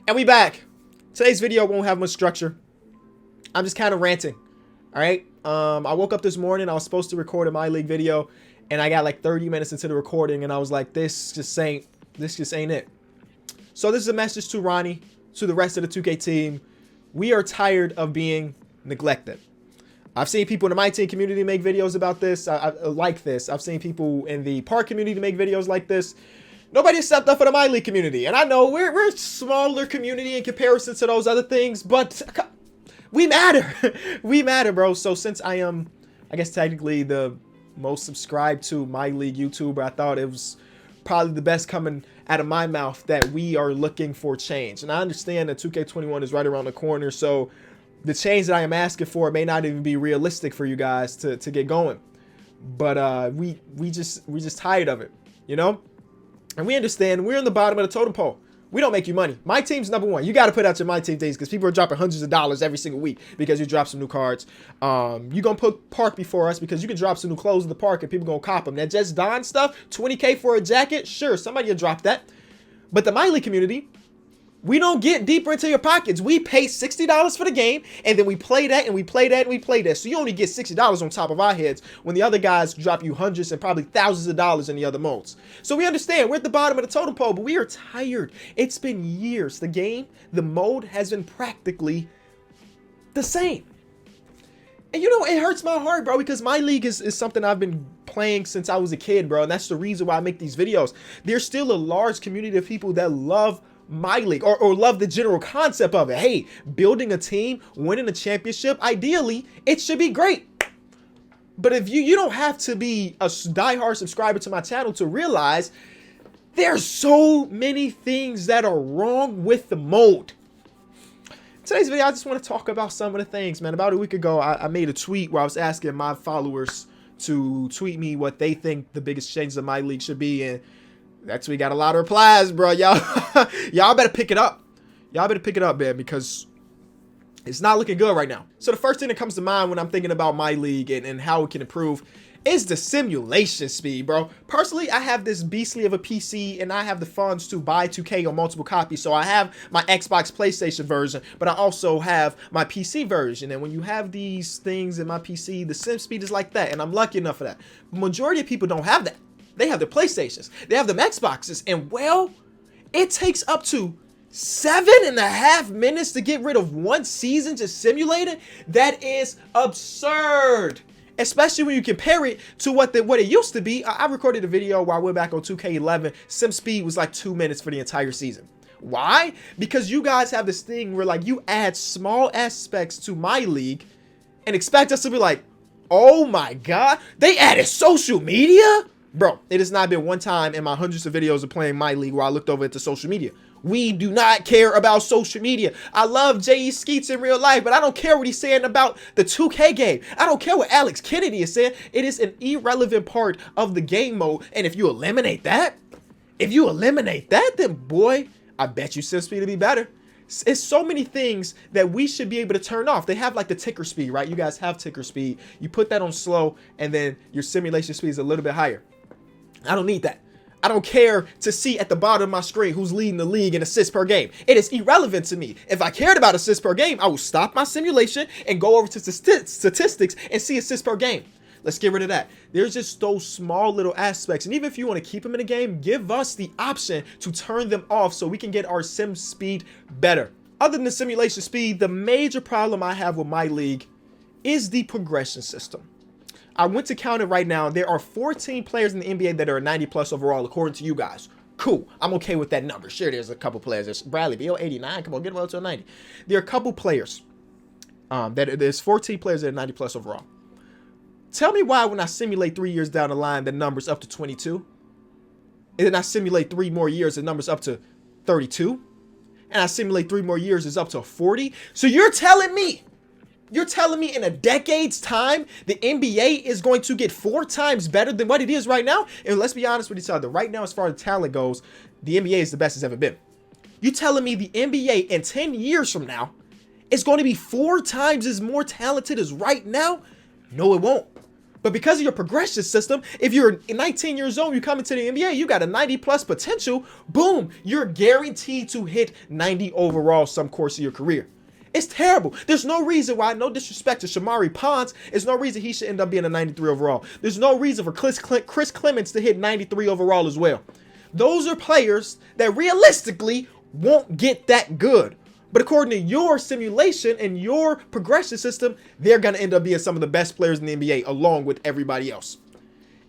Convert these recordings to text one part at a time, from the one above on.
And we back. Today's video won't have much structure. I'm just kind of ranting. All right. I woke up this morning. I was supposed to record a MyLeague video, and I got like 30 minutes into the recording, and I was like, this just ain't it. So this is a message to Ronnie, to the rest of the 2K team. We are tired of being neglected. I've seen people in the My Team community make videos about this. I like this. I've seen people in the Park community make videos like this. Nobody stepped up for the MyLeague community. And I know we're a smaller community in comparison to those other things, but we matter. We matter, bro. So since I am, I guess technically the most subscribed to MyLeague YouTuber, I thought it was probably the best coming out of my mouth that we are looking for change. And I understand that 2K21 is right around the corner, so the change that I am asking for may not even be realistic for you guys to get going. But we just tired of it, you know? And we understand we're in the bottom of the totem pole. We don't make you money. My team's number one. You got to put out your My Team things because people are dropping hundreds of dollars every single week because you drop some new cards. You're going to put Park before us because you can drop some new clothes in the Park and people going to cop them. That Just Don stuff, 20K for a jacket, sure, somebody will drop that. But the MyLeague community, we don't get deeper into your pockets. We pay $60 for the game, and then we play that, and we play that, and we play that. So you only get $60 on top of our heads when the other guys drop you hundreds and probably thousands of dollars in the other modes. So we understand we're at the bottom of the totem pole, but we are tired. It's been years. The game, the mode has been practically the same. And you know, it hurts my heart, bro, because MyLeague is something I've been playing since I was a kid, bro. And that's the reason why I make these videos. There's still a large community of people that love MyLeague or love the general concept of it. Hey, building a team, winning a championship, ideally it should be great. But if you don't have to be a diehard subscriber to my channel to realize there's so many things that are wrong with the mode. Today's video, I just want to talk about some of the things, man. About a week ago, I made a tweet where I was asking my followers to tweet me what they think the biggest changes of MyLeague should be, and that's we got a lot of replies, bro. Y'all better pick it up. Y'all better pick it up, man, because it's not looking good right now. So the first thing that comes to mind when I'm thinking about MyLeague and how it can improve is the simulation speed, bro. Personally, I have this beastly of a PC, and I have the funds to buy 2K on multiple copies. So I have my Xbox, PlayStation version, but I also have my PC version. And when you have these things in my PC, the sim speed is like that, and I'm lucky enough for that. Majority of people don't have that. They have their PlayStations, they have them Xboxes, and well, it takes up to 7.5 minutes to get rid of one season just simulated. That is absurd, especially when you compare it to what it used to be. I recorded a video where I went back on 2K11. Sim speed was like 2 minutes for the entire season. Why? Because you guys have this thing where like you add small aspects to MyLeague and expect us to be like, oh my god, they added social media? Bro, it has not been one time in my hundreds of videos of playing MyLeague where I looked over into social media. We do not care about social media. I love J.E. Skeets in real life, but I don't care what he's saying about the 2K game. I don't care what Alex Kennedy is saying. It is an irrelevant part of the game mode. And if you eliminate that, then boy, I bet you sim speed will be better. It's so many things that we should be able to turn off. They have like the ticker speed, right? You guys have ticker speed. You put that on slow, and then your simulation speed is a little bit higher. I don't need that. I don't care to see at the bottom of my screen who's leading the league in assists per game. It is irrelevant to me. If I cared about assists per game, I will stop my simulation and go over to statistics and see assists per game. Let's get rid of that. There's just those small little aspects. And even if you want to keep them in the game, give us the option to turn them off so we can get our sim speed better. Other than the simulation speed, the major problem I have with MyLeague is the progression system. I went to count it right now. There are 14 players in the NBA that are 90 plus overall, according to you guys. Cool. I'm okay with that number. Sure, there's a couple players. There's Bradley Beal, 89. Come on, get him up to a 90. There are a couple players. There's 14 players that are 90 plus overall. Tell me why when I simulate 3 years down the line, the number's up to 22. And then I simulate 3 more years, the number's up to 32. And I simulate 3 more years, it's up to 40. So you're telling me in a decade's time, the NBA is going to get 4 times better than what it is right now? And let's be honest with each other. Right now, as far as talent goes, the NBA is the best it's ever been. You telling me the NBA in 10 years from now is going to be 4 times as more talented as right now? No, it won't. But because of your progression system, if you're 19 years old, you come into the NBA, you got a 90 plus potential, boom, you're guaranteed to hit 90 overall some course of your career. It's terrible. There's no reason why, no disrespect to Shamari Ponds, there's no reason he should end up being a 93 overall. There's no reason for Chris Clements to hit 93 overall as well. Those are players that realistically won't get that good. But according to your simulation and your progression system, they're going to end up being some of the best players in the NBA along with everybody else.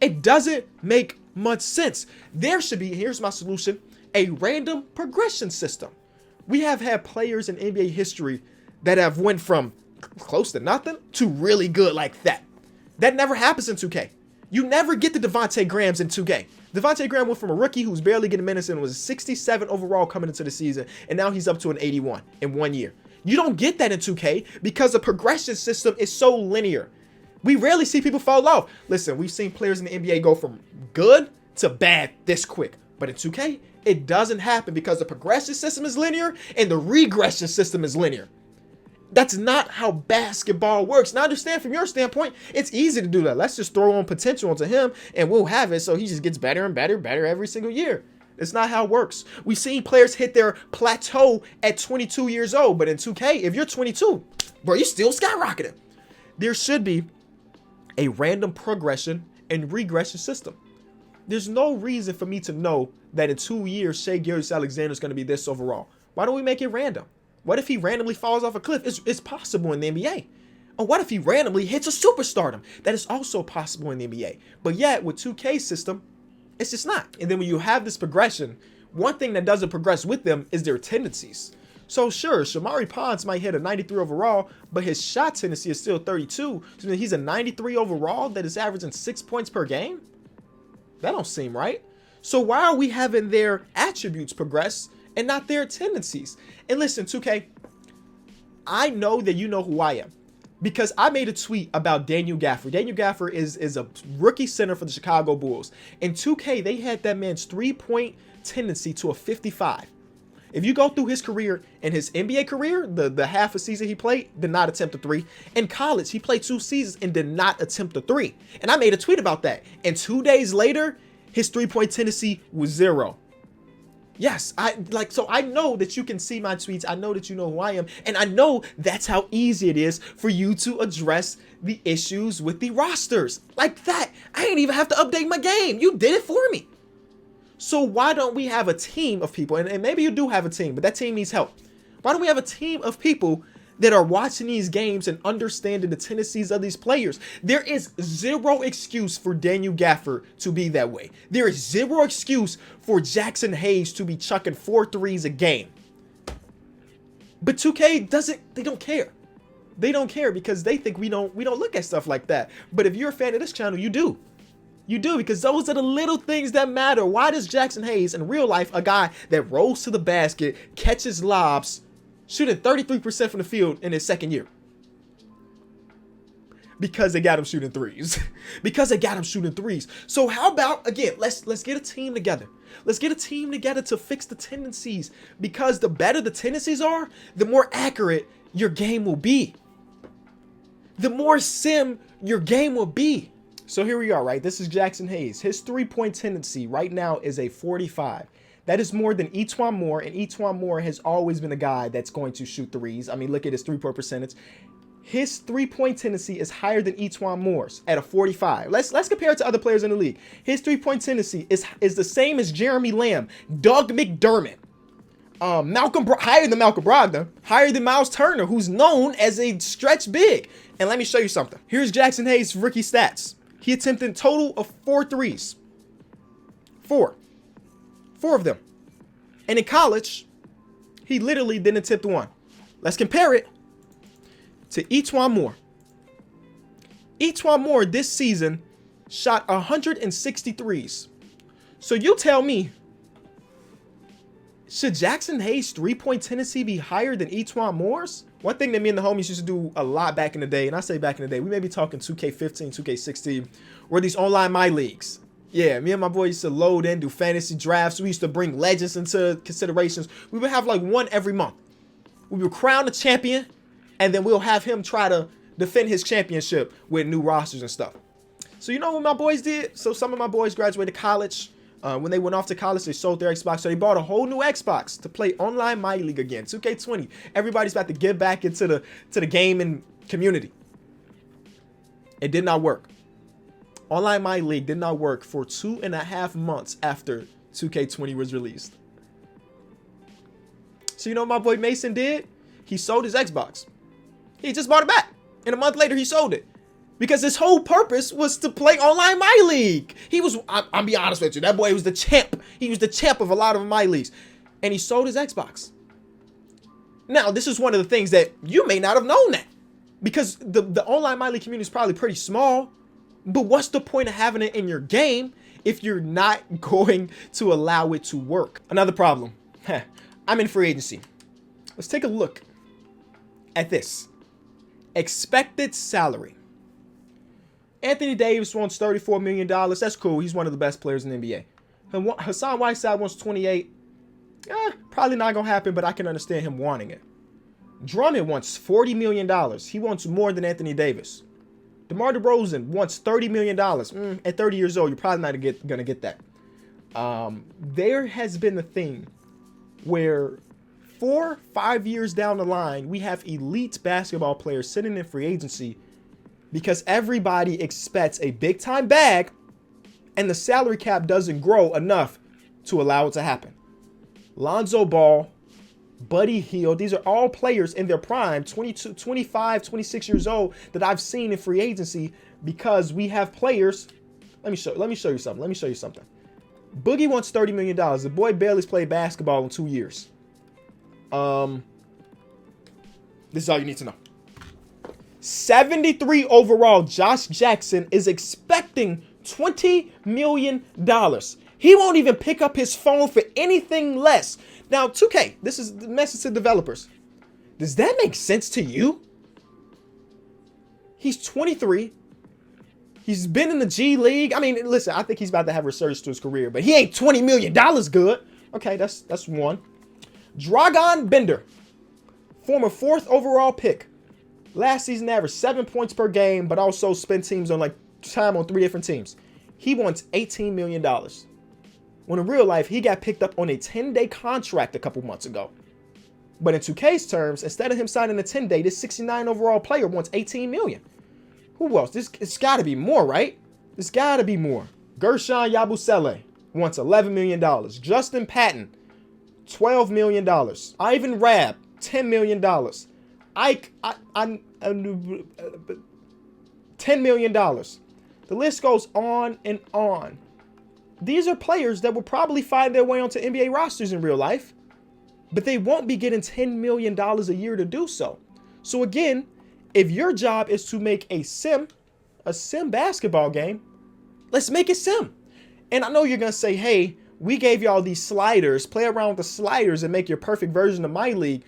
It doesn't make much sense. There should be, here's my solution, a random progression system. We have had players in NBA history that have went from close to nothing to really good like that. That never happens in 2K. You never get the Devontae Grahams in 2K. Devontae Graham went from a rookie who's barely getting minutes and was a 67 overall coming into the season, and now he's up to an 81 in 1 year. You don't get that in 2K because the progression system is so linear. We rarely see people fall off. Listen, we've seen players in the NBA go from good to bad this quick, but in 2K, it doesn't happen because the progression system is linear and the regression system is linear. That's not how basketball works. Now, understand from your standpoint, it's easy to do that. Let's just throw on potential onto him and we'll have it so he just gets better and better and better every single year. It's not how it works. We've seen players hit their plateau at 22 years old, but in 2K, if you're 22, bro, you're still skyrocketing. There should be a random progression and regression system. There's no reason for me to know that in 2 years, Shai Gilgeous-Alexander is going to be this overall. Why don't we make it random? What if he randomly falls off a cliff? It's possible in the NBA. Or what if he randomly hits a superstardom? That is also possible in the NBA. But yet, with 2K's system, it's just not. And then when you have this progression, one thing that doesn't progress with them is their tendencies. So sure, Shamari Ponds might hit a 93 overall, but his shot tendency is still 32. So then he's a 93 overall that is averaging 6 points per game? That don't seem right. So why are we having their attributes progress and not their tendencies? And listen, 2K, I know that you know who I am because I made a tweet about Daniel Gafford. Daniel Gafford is a rookie center for the Chicago Bulls. In 2K, they had that man's three-point tendency to a 55. If you go through his career and his NBA career, the half a season he played, did not attempt a three. In college, he played 2 seasons and did not attempt a three. And I made a tweet about that. And 2 days later, his three-point tendency was 0. Yes, so I know that you can see my tweets. I know that you know who I am. And I know that's how easy it is for you to address the issues with the rosters. Like that. I ain't even have to update my game. You did it for me. So why don't we have a team of people? And maybe you do have a team, but that team needs help. Why don't we have a team of people that are watching these games and understanding the tendencies of these players? There is zero excuse for Daniel Gafford to be that way. There is zero excuse for Jackson Hayes to be chucking 4 threes a game. But 2K they don't care. They don't care because they think we don't look at stuff like that. But if you're a fan of this channel, you do. You do, because those are the little things that matter. Why does Jackson Hayes, in real life, a guy that rolls to the basket, catches lobs, shooting 33% from the field in his second year? Because they got him shooting threes. Because they got him shooting threes. So how about, again, let's get a team together. Let's get a team together to fix the tendencies. Because the better the tendencies are, the more accurate your game will be. The more sim your game will be. So here we are, right? This is Jackson Hayes. His three-point tendency right now is a 45. That is more than E'Twaun Moore, and E'Twaun Moore has always been a guy that's going to shoot threes. I mean, look at his three-point percentage. His three-point tendency is higher than E'Twaun Moore's at a 45. Let's compare it to other players in the league. His three-point tendency is the same as Jeremy Lamb, Doug McDermott, higher than Malcolm Brogdon, higher than Miles Turner, who's known as a stretch big. And let me show you something. Here's Jackson Hayes' rookie stats. He attempted a total of 4 threes. 4 of them. And in college, he literally didn't attempt 1. Let's compare it to E'Twaun Moore. E'Twaun Moore this season shot 163s. So you tell me, should Jackson Hayes' three-point tendency be higher than E'Twaun Moore's? One thing that me and the homies used to do a lot back in the day, and I say back in the day, we may be talking 2K15, 2K16, were these online MyLeagues. Yeah, me and my boy used to load in, do fantasy drafts. We used to bring legends into considerations. We would have like one every month. We would crown a champion, and then we'll have him try to defend his championship with new rosters and stuff. So you know what my boys did? So some of my boys graduated college. When they went off to college, they sold their Xbox. So they bought a whole new Xbox to play online MyLeague again. 2K20. Everybody's about to get back into the gaming community. It did not work. Online MyLeague did not work for 2.5 months after 2K20 was released. So you know what my boy Mason did? He sold his Xbox. He just bought it back. And a month later, he sold it. Because his whole purpose was to play online MyLeague. He was, I'll be honest with you, that boy was the champ. He was the champ of a lot of MyLeagues. And he sold his Xbox. Now, this is one of the things that you may not have known that. Because the online MyLeague community is probably pretty small. But what's the point of having it in your game if you're not going to allow it to work? Another problem. I'm in free agency. Let's take a look at this. Expected salary. Anthony Davis wants $34 million. That's cool. He's one of the best players in the NBA. Hassan Whiteside wants 28. Probably not going to happen, but I can understand him wanting it. Drummond wants $40 million. He wants more than Anthony Davis. DeMar DeRozan wants $30 million. At 30 years old, you're probably not going to get that. There has been a thing where 4-5 years down the line, we have elite basketball players sitting in free agency because everybody expects a big time bag and the salary cap doesn't grow enough to allow it to happen. Lonzo Ball, Buddy Hield, these are all players in their prime, 22, 25, 26 years old that I've seen in free agency because we have players. Let me show you something. Boogie wants $30 million. The boy barely's played basketball in 2 years. This is all you need to know. 73 overall, Josh Jackson is expecting $20 million. He won't even pick up his phone for anything less. Now, 2K, this is the message to developers. Does that make sense to you? He's 23. He's been in the G League. I mean, listen, I think he's about to have resurgence to his career, but he ain't $20 million good. Okay, that's one. Dragan Bender, former 4th overall pick. Last season averaged 7 points per game, but also spent time on 3 different teams. He wants $18 million. When in real life, he got picked up on a 10-day contract a couple months ago. But in 2K's terms, instead of him signing a 10-day, this 69 overall player wants $18 million. Who else? It's got to be more, right? There's got to be more. Gershon Yabusele wants $11 million. Justin Patton, $12 million. Ivan Rabb, $10 million. $10 million. The list goes on and on. These are players that will probably find their way onto NBA rosters in real life, but they won't be getting $10 million a year to do so. So again, if your job is to make a sim basketball game, let's make it sim. And I know you're going to say, hey, we gave y'all these sliders, play around with the sliders and make your perfect version of MyLeague.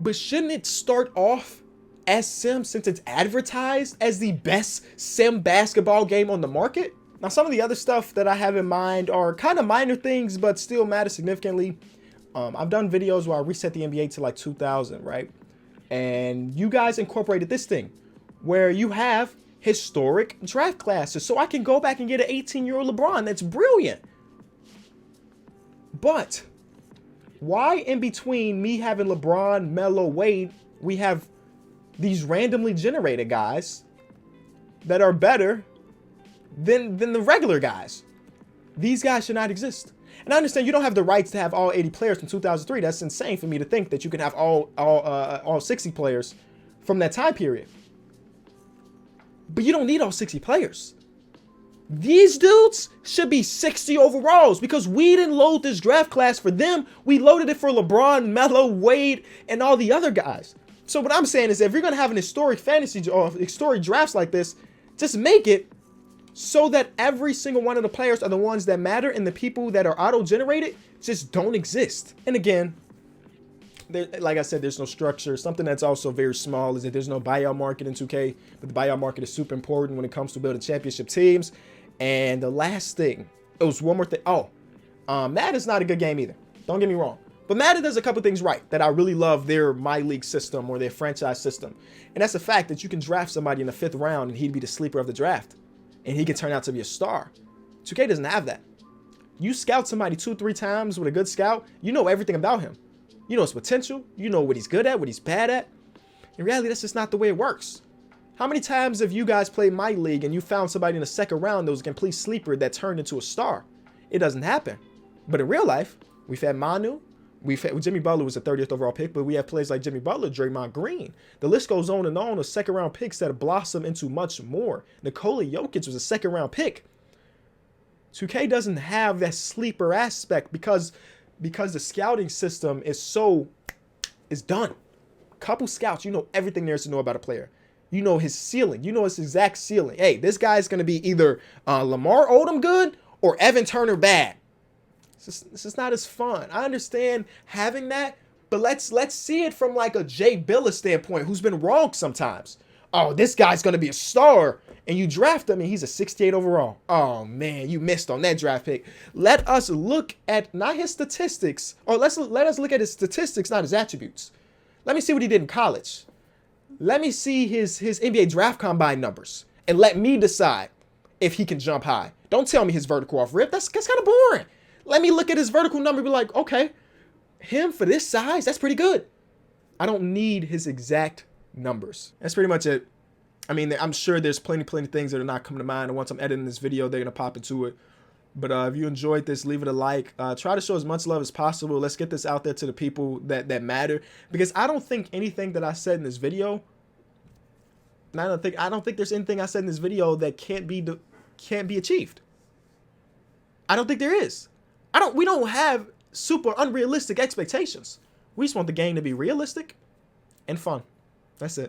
But shouldn't it start off as sim since it's advertised as the best sim basketball game on the market? Now, some of the other stuff that I have in mind are kind of minor things, but still matter significantly. I've done videos where I reset the NBA to like 2000, right? And you guys incorporated this thing where you have historic draft classes. So I can go back and get an 18-year-old LeBron. That's brilliant. But why in between me having LeBron, Melo, Wade, we have these randomly generated guys that are better than the regular guys? These guys should not exist. And I understand you don't have the rights to have all 80 players from 2003. That's insane for me to think that you can have all 60 players from that time period. But you don't need all 60 players. These dudes should be 60 overalls because we didn't load this draft class for them. We loaded it for LeBron, Melo, Wade, and all the other guys. So what I'm saying is if you're going to have an historic fantasy or historic drafts like this, just make it so that every single one of the players are the ones that matter and the people that are auto-generated just don't exist. And again, like I said, there's no structure. Something that's also very small is that there's no buyout market in 2K, but the buyout market is super important when it comes to building championship teams. And the last thing, it was one more thing. Madden's not a good game either. Don't get me wrong. But Madden does a couple things right that I really love their MyLeague system or their franchise system. And that's the fact that you can draft somebody in the 5th round and he'd be the sleeper of the draft. and he can turn out to be a star. 2K doesn't have that. You scout somebody 2-3 times with a good scout, you know everything about him. You know his potential. You know what he's good at, what he's bad at. In reality, that's just not the way it works. How many times have you guys played MyLeague and you found somebody in the second round that was a complete sleeper that turned into a star? It doesn't happen. But in real life, we've had Manu. Jimmy Butler was the 30th overall pick, but we have players like Jimmy Butler, Draymond Green. The list goes on of second round picks that have blossomed into much more. Nikola Jokic was a second round pick. 2K doesn't have that sleeper aspect because the scouting system is done. Couple scouts, you know everything there is to know about a player. You know his ceiling. You know his exact ceiling. Hey, this guy's going to be either Lamar Odom good or Evan Turner bad. This is not as fun. I understand having that, but let's see it from like a Jay Billis standpoint, who's been wrong sometimes. Oh, this guy's going to be a star, and you draft him, and he's a 68 overall. Oh, man, you missed on that draft pick. Let us look at not his statistics, or let us look at his statistics, not his attributes. Let me see what he did in college. Let me see his NBA draft combine numbers, and let me decide if he can jump high. Don't tell me his vertical off rip. That's kind of boring. Let me look at his vertical number and be like, okay, him for this size, that's pretty good. I don't need his exact numbers. That's pretty much it. I mean, I'm sure there's plenty of things that are not coming to mind, and once I'm editing this video, they're gonna pop into it. But if you enjoyed this, leave it a like. Try to show as much love as possible. Let's get this out there to the people that matter, because I don't think anything that I said in this video, and I don't think there's anything I said in this video that can't be achieved. I don't think there is. We don't have super unrealistic expectations. We just want the game to be realistic and fun. That's it.